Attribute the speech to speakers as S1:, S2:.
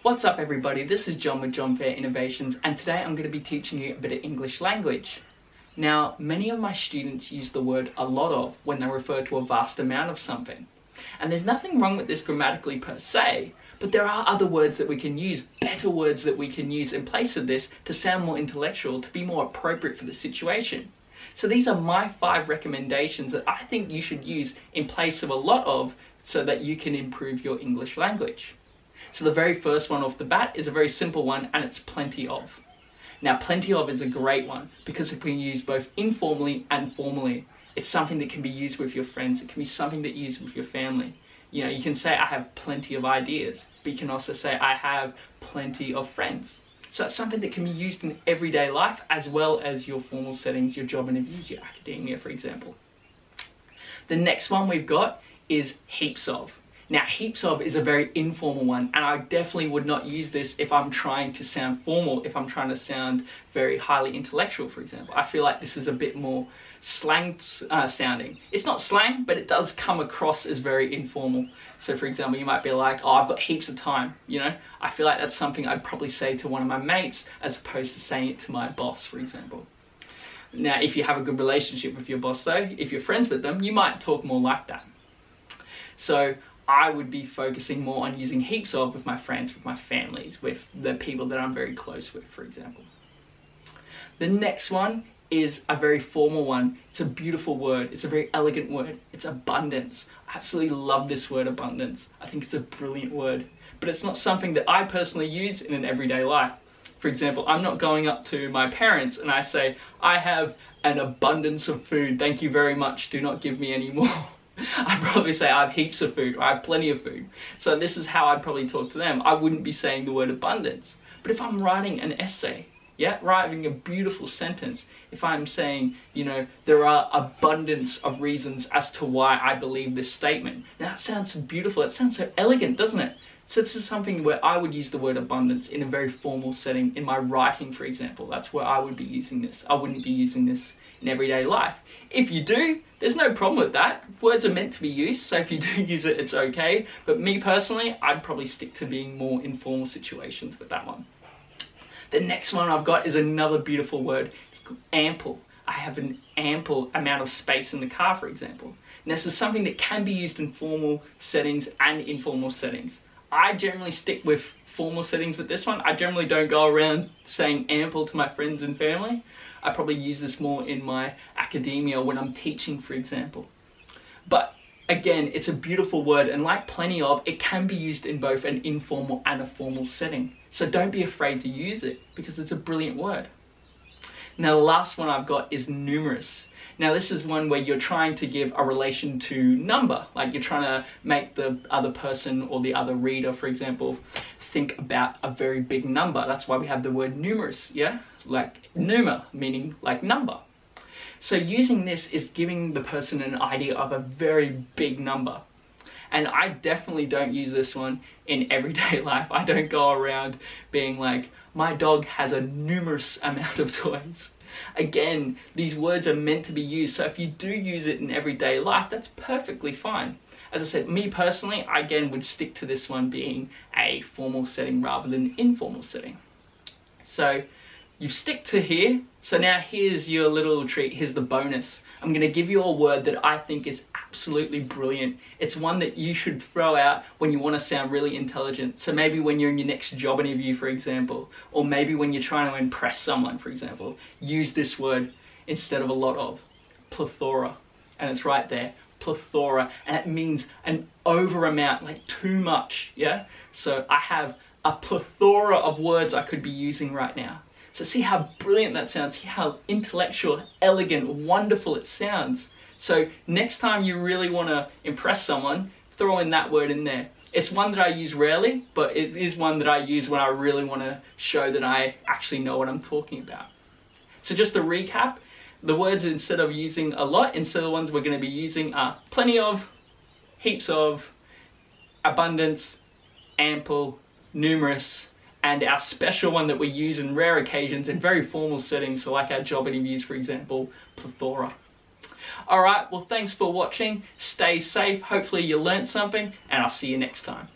S1: What's up everybody, this is John with John Fair Innovations, and today I'm going to be teaching you a bit of English language. Now, many of my students use the word a lot of when they refer to a vast amount of something. And there's nothing wrong with this grammatically per se, but there are other words that we can use, better words that we can use in place of this to sound more intellectual, to be more appropriate for the situation. So these are my 5 recommendations that I think you should use in place of a lot of so that you can improve your English language. So the very first one off the bat is a very simple one, and it's plenty of. Now, plenty of is a great one because it can be used both informally and formally. It's something that can be used with your friends. It can be something that you use with your family. You know, you can say, I have plenty of ideas, but you can also say, I have plenty of friends. So that's something that can be used in everyday life as well as your formal settings, your job interviews, your academia, for example. The next one we've got is heaps of. Now, heaps of is a very informal one, and I definitely would not use this if I'm trying to sound formal, if I'm trying to sound very highly intellectual, for example. I feel like this is a bit more slang sounding. It's not slang, but it does come across as very informal. So, for example, you might be like, oh, I've got heaps of time, you know? I feel like that's something I'd probably say to one of my mates as opposed to saying it to my boss, for example. Now, if you have a good relationship with your boss, though, if you're friends with them, you might talk more like that. So, I would be focusing more on using heaps of with my friends, with my families, with the people that I'm very close with, for example. The next one is a very formal one. It's a beautiful word. It's a very elegant word. It's abundance. I absolutely love this word, abundance. I think it's a brilliant word, but it's not something that I personally use in an everyday life. For example, I'm not going up to my parents and I say, I have an abundance of food. Thank you very much. Do not give me any more. I'd probably say I have heaps of food, or I have plenty of food. So this is how I'd probably talk to them. I wouldn't be saying the word abundance. But if I'm writing an essay, writing a beautiful sentence, if I'm saying, you know, there are abundance of reasons as to why I believe this statement. Now that sounds so beautiful, it sounds so elegant, doesn't it? So this is something where I would use the word abundance in a very formal setting. In my writing, for example, that's where I would be using this. I wouldn't be using this in everyday life. If you do, there's no problem with that. Words are meant to be used, so if you do use it, it's okay. But me personally, I'd probably stick to being more informal situations with that one. The next one I've got is another beautiful word. It's called ample. I have an ample amount of space in the car, for example. And this is something that can be used in formal settings and informal settings. I generally stick with formal settings with this one. I generally don't go around saying ample to my friends and family. I probably use this more in my academia when I'm teaching, for example. But again, it's a beautiful word, and like plenty of, it can be used in both an informal and a formal setting. So don't be afraid to use it because it's a brilliant word. Now the last one I've got is numerous. Now this is one where you're trying to give a relation to number, like you're trying to make the other person or the other reader, for example, think about a very big number. That's why we have the word numerous, like numer, meaning like number. So using this is giving the person an idea of a very big number. And I definitely don't use this one in everyday life. I don't go around being like, my dog has a numerous amount of toys. Again, these words are meant to be used, so if you do use it in everyday life, that's perfectly fine. As I said, me personally, I again would stick to this one being a formal setting rather than an informal setting. So you stick to here. So now here's your little treat, here's the bonus. I'm going to give you a word that I think is absolutely brilliant. It's one that you should throw out when you want to sound really intelligent. So maybe when you're in your next job interview, for example, or maybe when you're trying to impress someone, for example, use this word instead of a lot of. Plethora. And it's right there. Plethora. And it means an over amount, like too much, So I have a plethora of words I could be using right now. So see how brilliant that sounds, see how intellectual, elegant, wonderful it sounds. So next time you really want to impress someone, throw in that word in there. It's one that I use rarely, but it is one that I use when I really want to show that I actually know what I'm talking about. So just to recap, the words instead of using a lot, instead of the ones we're going to be using are plenty of, heaps of, abundance, ample, numerous, and our special one that we use in rare occasions in very formal settings, so like our job interviews, for example, plethora. Alright, well thanks for watching, stay safe, hopefully you learnt something, and I'll see you next time.